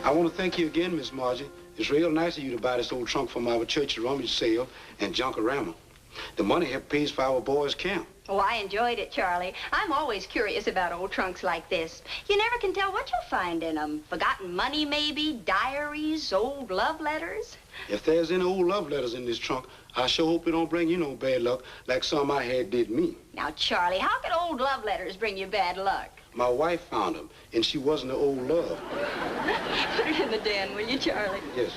I want to thank you again, Miss Margie. It's real nice of you to buy this old trunk from our church rummage sale and junkorama. The money help pays for our boys' camp. Oh, I enjoyed it, Charlie. I'm always curious about old trunks like this. You never can tell what you'll find in them. Forgotten money, maybe, diaries, old love letters. If there's any old love letters in this trunk, I sure hope it don't bring you no bad luck like some I had did me. Now, Charlie, how could old love letters bring you bad luck? My wife found them, and she wasn't an old love. Put it in the den, will you, Charlie? Yes.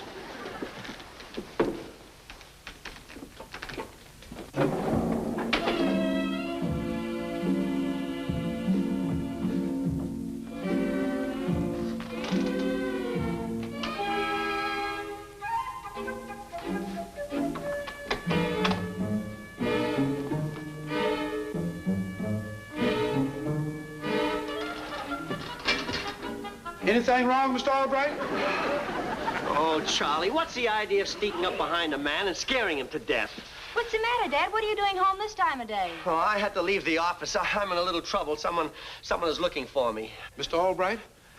Anything wrong, Mr. Albright? Oh, Charlie, what's the idea of sneaking up behind a man and scaring him to death? What's the matter, Dad? What are you doing home this time of day? Oh, I had to leave the office. I'm in a little trouble. Someone is looking for me. Mr. Albright,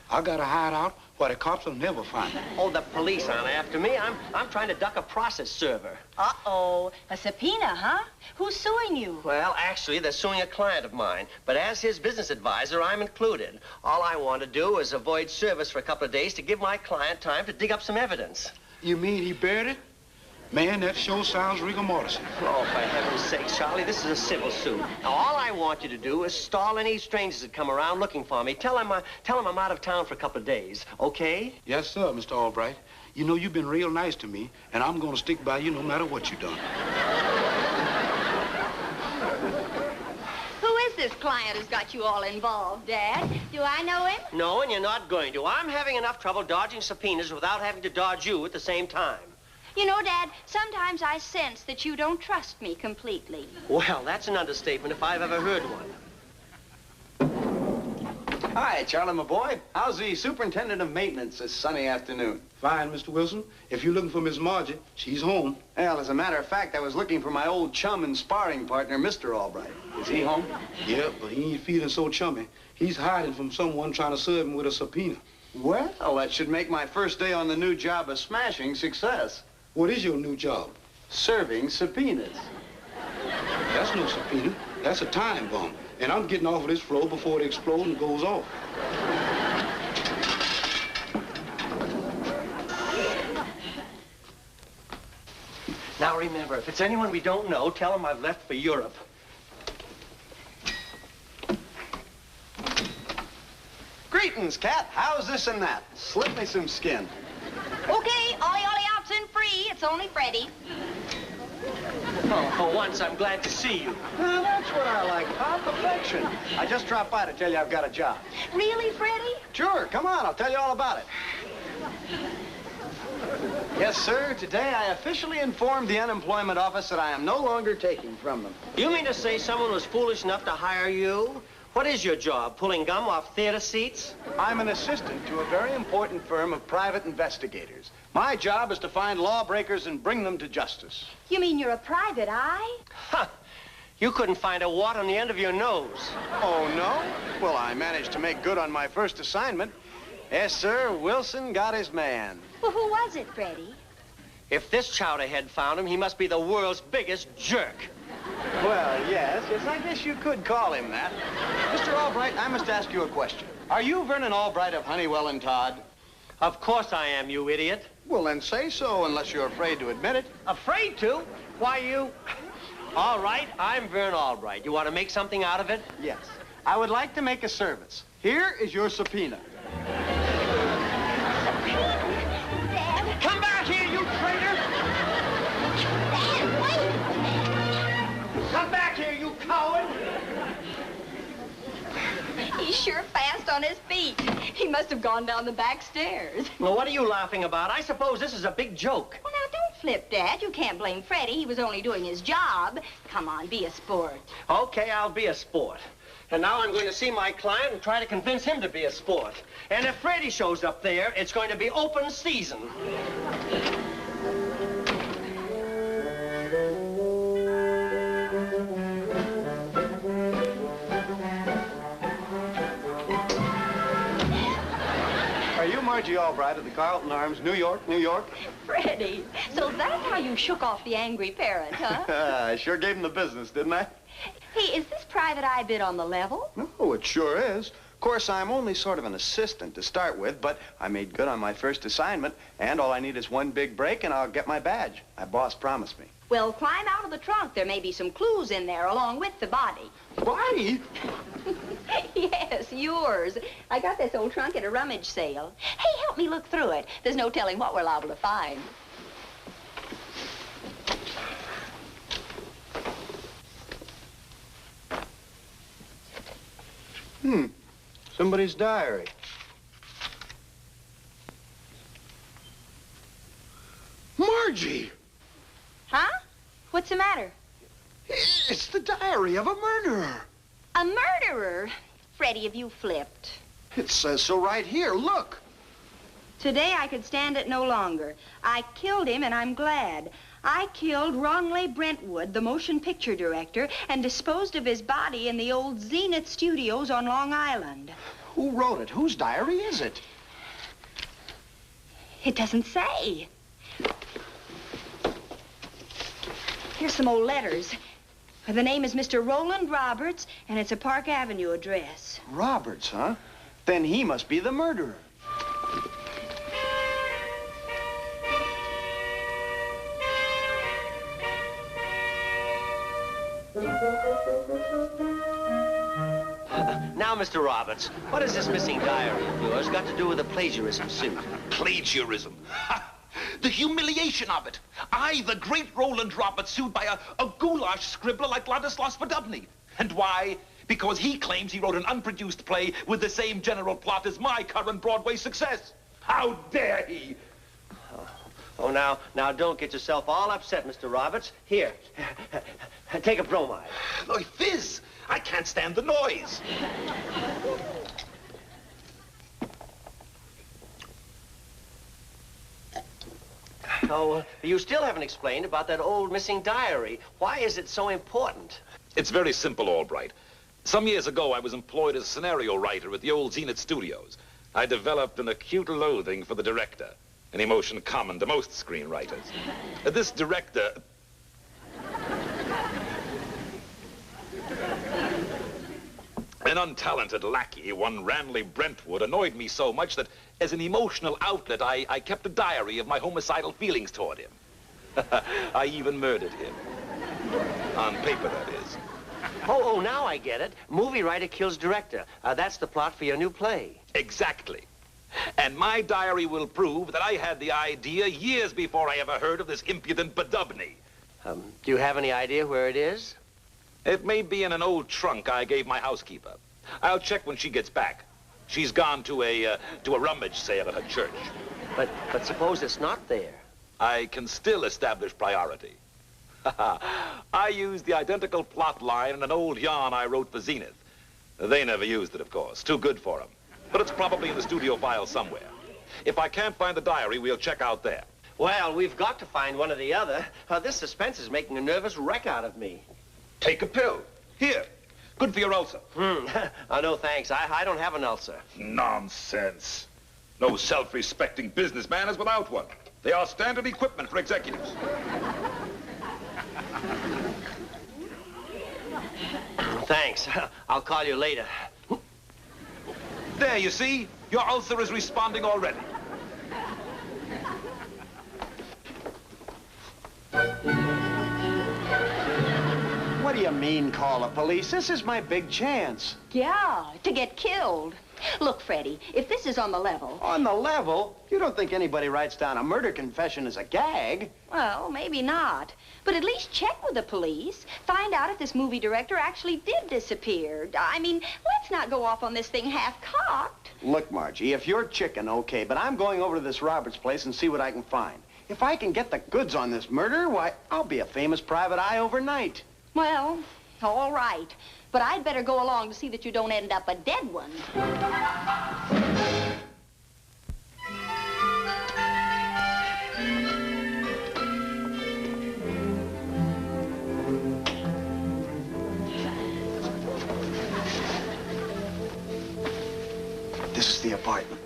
I got a hideout where the cops will never find me. Oh, the police aren't after me. I'm trying to duck a process server. Uh-oh. A subpoena, huh? Who's suing you? Well, actually, they're suing a client of mine. But as his business advisor, I'm included. All I want to do is avoid service for a couple of days to give my client time to dig up some evidence. You mean he buried it? Man, that sure sounds rigor mortis. Oh, for heaven's sake, Charlie, this is a civil suit. Now, all I want you to do is stall any strangers that come around looking for me. Tell them I'm out of town for a couple of days, okay? Yes, sir, Mr. Albright. You know, you've been real nice to me, and I'm going to stick by you no matter what you've done. Who is this client who's got you all involved, Dad? Do I know him? No, and you're not going to. I'm having enough trouble dodging subpoenas without having to dodge you at the same time. You know, Dad, sometimes I sense that you don't trust me completely. Well, that's an understatement if I've ever heard one. Hi, Charlie, my boy. How's the superintendent of maintenance this sunny afternoon? Fine, Mr. Wilson. If you're looking for Miss Margie, she's home. Well, as a matter of fact, I was looking for my old chum and sparring partner, Mr. Albright. Is he home? Yeah, but he ain't feeling so chummy. He's hiding from someone trying to serve him with a subpoena. Well, that should make my first day on the new job a smashing success. What is your new job? Serving subpoenas. That's no subpoena. That's a time bomb. And I'm getting off of this floor before it explodes and goes off. Now, remember, if it's anyone we don't know, tell them I've left for Europe. Greetings, Cat. How's this and that? Slip me some skin. Okay, ollie outs and free. It's only Freddie. Oh, for once, I'm glad to see you. Well, that's what I like, Pop. Affection. I just dropped by to tell you I've got a job. Really, Freddie? Sure, come on. I'll tell you all about it. Yes, sir. Today I officially informed the unemployment office that I am no longer taking from them. You mean to say someone was foolish enough to hire you? What is your job, pulling gum off theater seats? I'm an assistant to a very important firm of private investigators. My job is to find lawbreakers and bring them to justice. You mean you're a private eye? Ha! You couldn't find a wart on the end of your nose. Oh, no? Well, I managed to make good on my first assignment. Yes, sir, Wilson got his man. Well, who was it, Freddie? If this chowderhead found him, he must be the world's biggest jerk. Well, yes, I guess you could call him that. Mr. Albright, I must ask you a question. Are you Vernon Albright of Honeywell and Todd? Of course I am, you idiot. Well, then say so, unless you're afraid to admit it. Afraid to? Why, you... All right, I'm Vern Albright. You want to make something out of it? Yes. I would like to make a service. Here is your subpoena. Come back here, you traitor! Come back here, you coward! He's sure fast on his feet. He must have gone down the back stairs. Well, what are you laughing about? I suppose this is a big joke. Well, now, don't flip, Dad. You can't blame Freddie. He was only doing his job. Come on, be a sport. Okay, I'll be a sport. And now I'm going to see my client and try to convince him to be a sport. And if Freddie shows up there, it's going to be open season. Margie Albright at the Carlton Arms, New York, New York. Freddie, so that's how you shook off the angry parent, huh? I sure gave him the business, didn't I? Hey, is this private eye bit on the level? Oh, it sure is. Of course, I'm only sort of an assistant to start with, but I made good on my first assignment, and all I need is one big break, and I'll get my badge. My boss promised me. Well, climb out of the trunk. There may be some clues in there along with the body. Body? Yes, yours. I got this old trunk at a rummage sale. Hey, help me look through it. There's no telling what we're liable to find. Somebody's diary. Margie! Huh? What's the matter? It's the diary of a murderer. A murderer? Freddie, have you flipped? It says so right here. Look. Today I could stand it no longer. I killed him, and I'm glad. I killed Ronley Brentwood, the motion picture director, and disposed of his body in the old Zenith Studios on Long Island. Who wrote it? Whose diary is it? It doesn't say. Here's some old letters. The name is Mr. Roland Roberts, and it's a Park Avenue address. Roberts, huh? Then he must be the murderer. Now, Mr. Roberts, what has this missing diary of yours got to do with a plagiarism suit? Plagiarism. Ha! The humiliation of it. I, the great Roland Roberts, sued by a goulash scribbler like Ladislas Podubny. And why? Because he claims he wrote an unproduced play with the same general plot as my current Broadway success. How dare he? Oh, now, don't get yourself all upset, Mr. Roberts. Here, take a bromide. Oh, fizz! I can't stand the noise. Oh, you still haven't explained about that old missing diary. Why is it so important? It's very simple, Albright. Some years ago, I was employed as a scenario writer at the old Zenith Studios. I developed an acute loathing for the director, an emotion common to most screenwriters. This director... An untalented lackey, one Ranley Brentwood, annoyed me so much that as an emotional outlet, I kept a diary of my homicidal feelings toward him. I even murdered him. On paper, that is. Oh, now I get it. Movie writer kills director. That's the plot for your new play. Exactly. And my diary will prove that I had the idea years before I ever heard of this impudent Podubny. Do you have any idea where it is? It may be in an old trunk I gave my housekeeper. I'll check when she gets back. She's gone to a rummage sale at her church. But suppose it's not there. I can still establish priority. I used the identical plot line in an old yarn I wrote for Zenith. They never used it, of course. Too good for them. But it's probably in the studio file somewhere. If I can't find the diary, we'll check out there. Well, we've got to find one or the other. This suspense is making a nervous wreck out of me. Take a pill. Here. Good for your ulcer. No, thanks. I don't have an ulcer. Nonsense. No self-respecting businessman is without one. They are standard equipment for executives. Thanks. I'll call you later. There, you see? Your ulcer is responding already. What do you mean, call the police? This is my big chance. Yeah, to get killed. Look, Freddie, if this is on the level... On the level? You don't think anybody writes down a murder confession as a gag? Well, maybe not. But at least check with the police. Find out if this movie director actually did disappear. I mean, let's not go off on this thing half-cocked. Look, Margie, if you're chicken, okay, but I'm going over to this Roberts place and see what I can find. If I can get the goods on this murder, why, I'll be a famous private eye overnight. Well, all right. But I'd better go along to see that you don't end up a dead one. This is the apartment.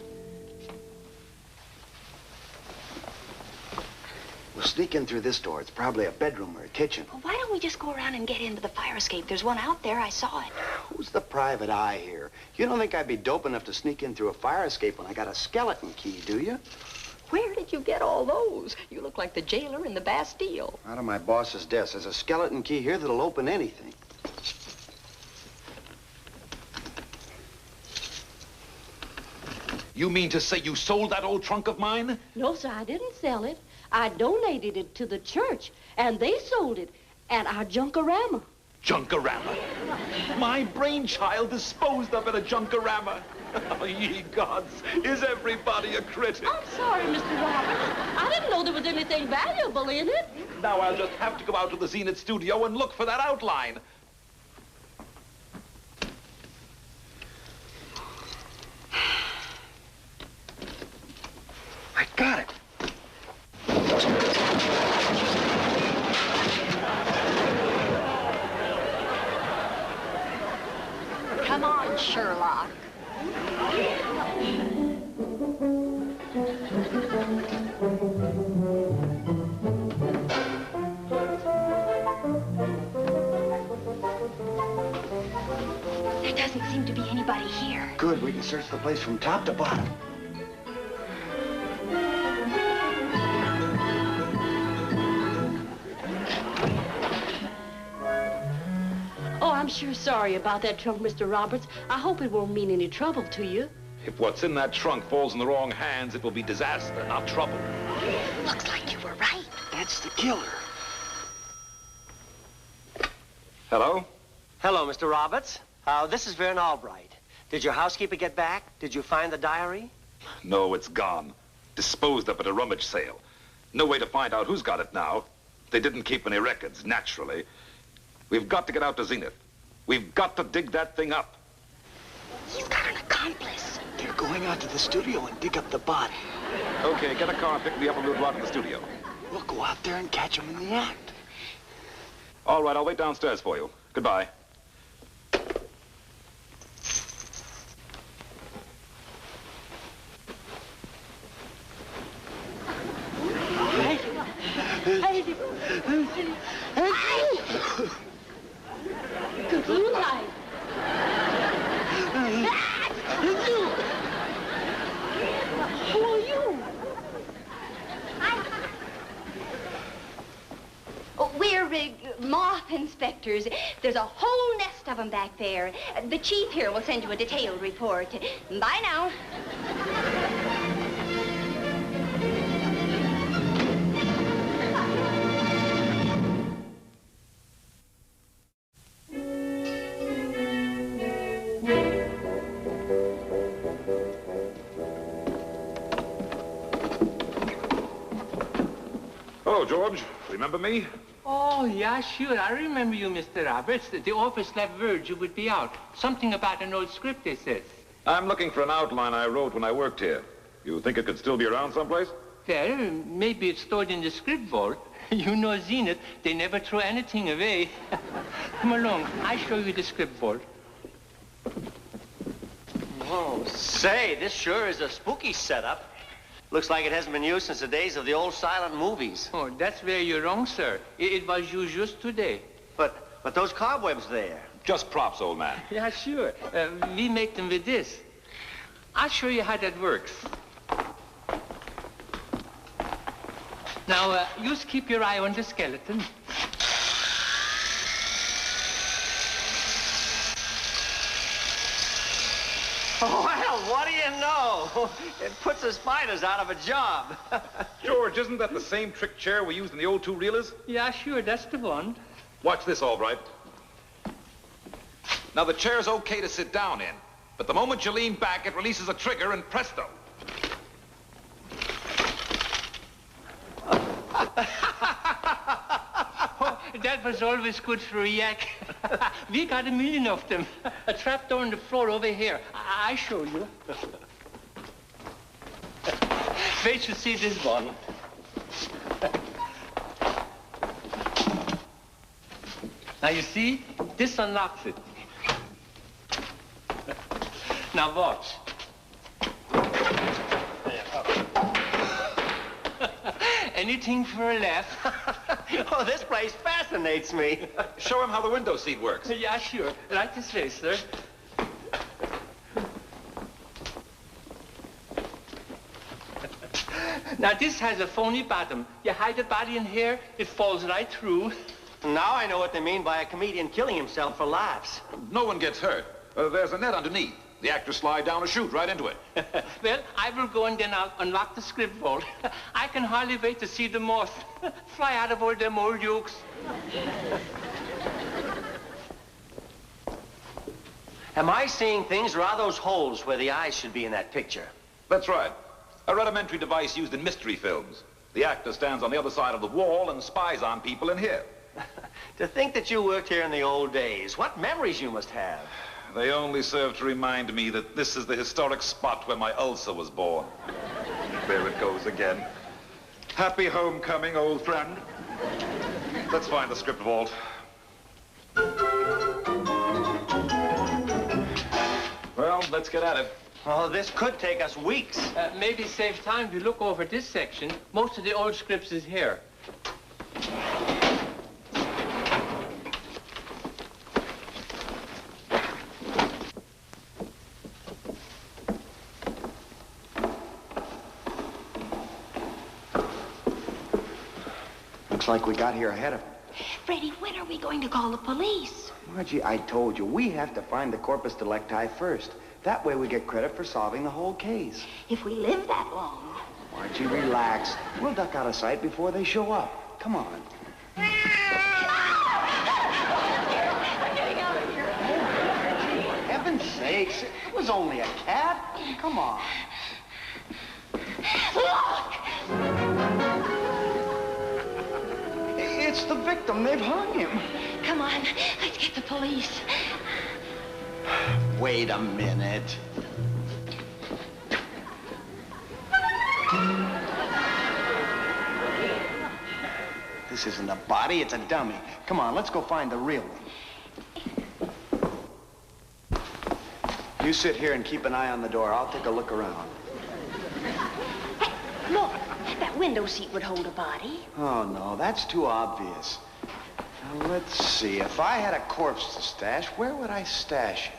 sneak in through this door. It's probably a bedroom or a kitchen. Well, why don't we just go around and get into the fire escape? There's one out there. I saw it. Who's the private eye here? You don't think I'd be dope enough to sneak in through a fire escape when I got a skeleton key, do you? Where did you get all those? You look like the jailer in the Bastille. Out of my boss's desk. There's a skeleton key here that'll open anything. You mean to say you sold that old trunk of mine? No, sir, I didn't sell it. I donated it to the church, and they sold it at our junkorama. Junkorama? My brainchild disposed of at a junkorama. Oh, ye gods, is everybody a critic? I'm sorry, Mr. Roberts. I didn't know there was anything valuable in it. Now I'll just have to go out to the Zenith studio and look for that outline. I got it. Come on, Sherlock. There doesn't seem to be anybody here. Good, we can search the place from top to bottom. Oh, I'm sure sorry about that trunk, Mr. Roberts. I hope it won't mean any trouble to you. If what's in that trunk falls in the wrong hands, it will be disaster, not trouble. Looks like you were right. That's the killer. Hello? Hello, Mr. Roberts. This is Vern Albright. Did your housekeeper get back? Did you find the diary? No, it's gone. Disposed of at a rummage sale. No way to find out who's got it now. They didn't keep any records, naturally. We've got to get out to Zenith. We've got to dig that thing up. He's got an accomplice. They're going out to the studio and dig up the body. Okay, get a car and pick me up and we'll go out to the studio. We'll go out there and catch them in the act. All right, I'll wait downstairs for you. Goodbye. Good moonlight. Who are you? Oh, we're moth inspectors. There's a whole nest of them back there. The chief here will send you a detailed report. Bye now. Hello, George. Remember me? Oh, yeah, sure. I remember you, Mr. Roberts. The office left word you would be out. Something about an old script, they said. I'm looking for an outline I wrote when I worked here. You think it could still be around someplace? Well, maybe it's stored in the script vault. You know Zenith, they never throw anything away. Come along, I'll show you the script vault. Oh, say, this sure is a spooky setup. Looks like it hasn't been used since the days of the old silent movies. Oh, that's where you're wrong, sir. It was used just today. But those cobwebs there. Just props, old man. Yeah, sure. We make them with this. I'll show you how that works. Now, just keep your eye on the skeleton. Well, what do you know? It puts the spiders out of a job. George, isn't that the same trick chair we used in the old two-reelers? Yeah, sure, that's the one. Watch this, Albright. Now, the chair's okay to sit down in, but the moment you lean back, it releases a trigger, and presto. That was always good for a yak. We got 1 million of them. A trapdoor on the floor over here. I show you. Wait to see this one. Now you see, this unlocks it. Now watch. anything for a laugh. Oh, this place fascinates me. Show him how the window seat works. Yeah, sure. Right this way, sir. Now, this has a phony bottom. You hide the body in here, it falls right through. Now I know what they mean by a comedian killing himself for laughs. No one gets hurt. There's a net underneath. The actors slide down a chute right into it. Well, I will go and then I'll unlock the script vault. I can hardly wait to see the moth fly out of all them old yokes. Am I seeing things, or are those holes where the eyes should be in that picture? That's right. A rudimentary device used in mystery films. The actor stands on the other side of the wall and spies on people in here. To think that you worked here in the old days. What memories you must have. They only serve to remind me that this is the historic spot where my ulcer was born. There it goes again. Happy homecoming, old friend. Let's find the script vault. Well, let's get at it. Oh, this could take us weeks. Maybe save time if you look over this section. Most of the old scripts is here. Looks like we got here ahead of him. Freddie, when are we going to call the police? Margie, I told you, we have to find the Corpus Delicti first. That way we get credit for solving the whole case. If we live that long. Margie, relax. We'll duck out of sight before they show up. Come on. I'm getting out of here. For heaven's sakes, it was only a cat. Come on. Look! It's the victim. They've hung him. Come on, let's get the police. Wait a minute. This isn't a body, it's a dummy. Come on, let's go find the real one. You sit here and keep an eye on the door. I'll take a look around. Hey, look, that window seat would hold a body. Oh, no, that's too obvious. Now, let's see. If I had a corpse to stash, where would I stash it?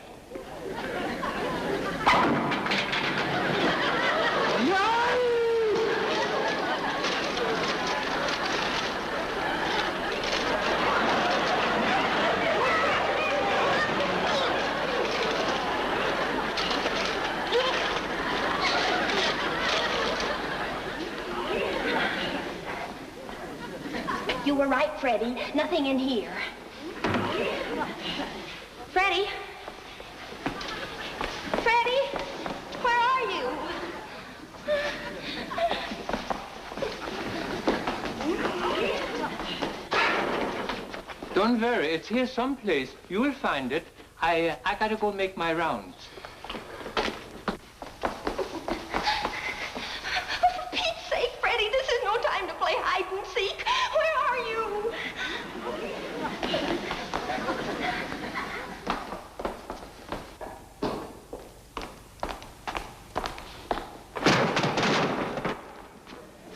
You were right, Freddie. Nothing in here. Freddie? Freddie? Where are you? Don't worry, it's here someplace. You will find it. I gotta go make my rounds. For Pete's sake, Freddie, this is no time to play hide and seek. Where are you?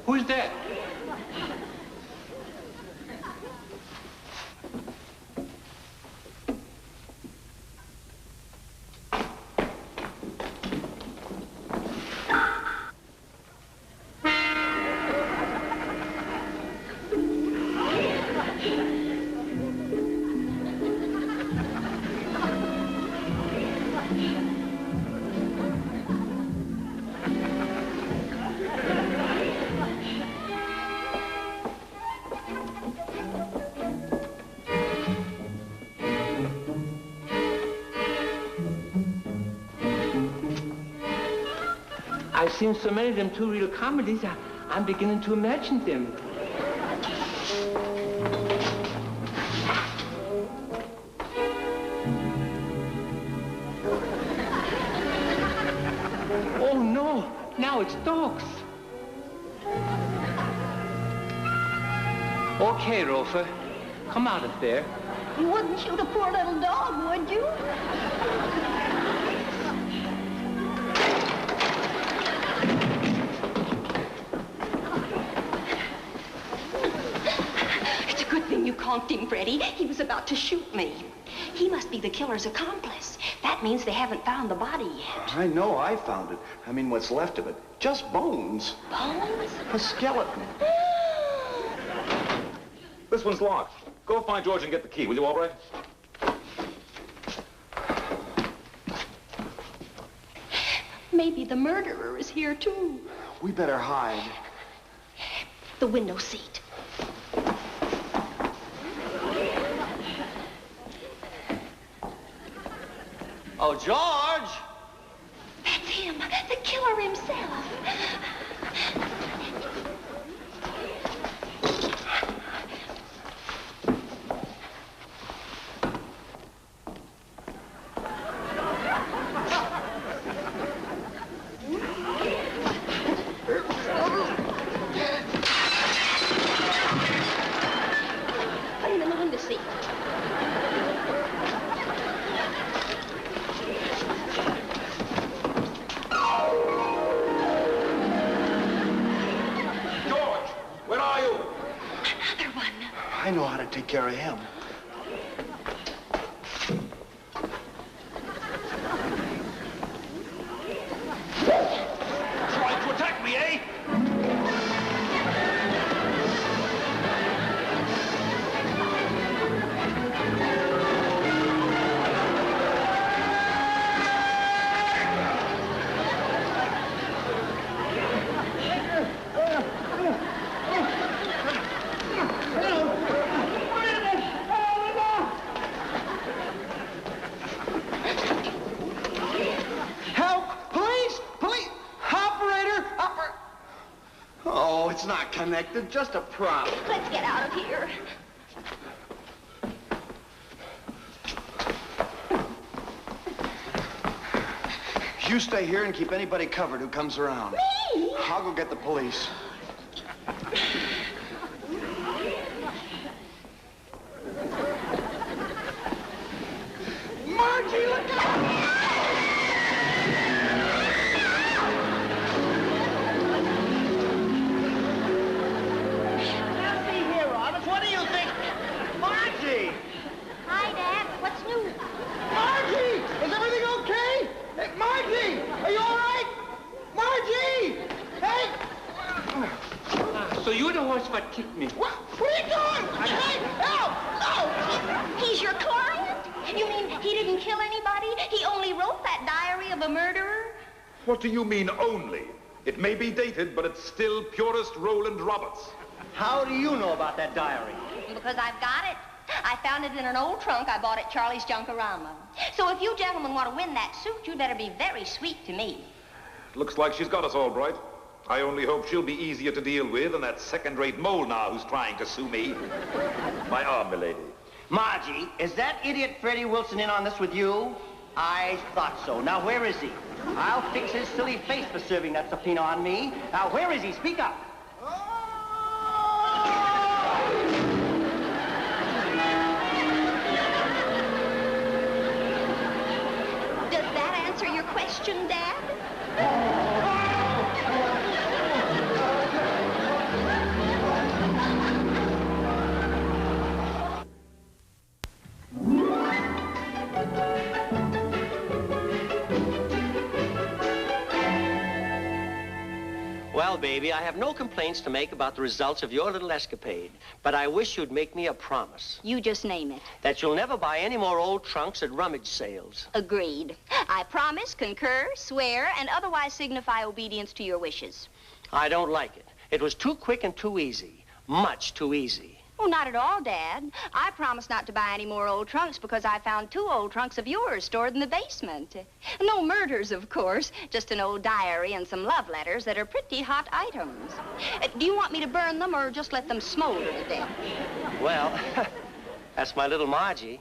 Who's that? I've seen so many of them two real comedies, I'm beginning to imagine them. Oh, no. Now it's dogs. Okay, Rofer. Come out of there. You wouldn't shoot a poor little dog, would you? honked him, Freddie. He was about to shoot me. He must be the killer's accomplice. That means they haven't found the body yet. I know I found it. I mean, what's left of it. Just bones. Bones? A skeleton. This one's locked. Go find George and get the key, will you, Albright? Maybe the murderer is here, too. We better hide. The window seat. Oh, George! That's him, the killer himself. Put him in the window seat. George, where are you? Another one. I know how to take care of him. Trying to attack me, eh? Help! Police! Police! Operator! Oh, it's not connected. Just a prop. Let's get out of here. You stay here and keep anybody covered who comes around. Me? I'll go get the police. Margie, look out! Now see here, Robert, what do you think? Margie! Hi, Dad. What's new? Margie! Is everything okay? Hey, Margie! Are you all right? Margie! Hey! So you're the horse what kicked me. What are you doing? Hey, help! No! He's your client? You mean he didn't kill anybody? He only wrote that diary of a murderer? What do you mean, only? It may be dated, but it's still purest Roland Roberts. How do you know about that diary? Because I've got it. I found it in an old trunk I bought at Charlie's Junkarama. So if you gentlemen want to win that suit, you better be very sweet to me. Looks like she's got us all right. I only hope she'll be easier to deal with than that second-rate mole now who's trying to sue me. My arm, milady. Margie, is that idiot Freddie Wilson in on this with you? I thought so. Now, where is he? I'll fix his silly face for serving that subpoena on me. Now, where is he? Speak up. Does that answer your question, Dad? Well, baby, I have no complaints to make about the results of your little escapade, but I wish you'd make me a promise. You just name it. That you'll never buy any more old trunks at rummage sales. Agreed. I promise, concur, swear, and otherwise signify obedience to your wishes. I don't like it. It was too quick and too easy. Much too easy. Oh, not at all, Dad. I promise not to buy any more old trunks because I found 2 old trunks of yours stored in the basement. No murders, of course. Just an old diary and some love letters that are pretty hot items. Do you want me to burn them or just let them smolder to death? Well, that's my little Margie.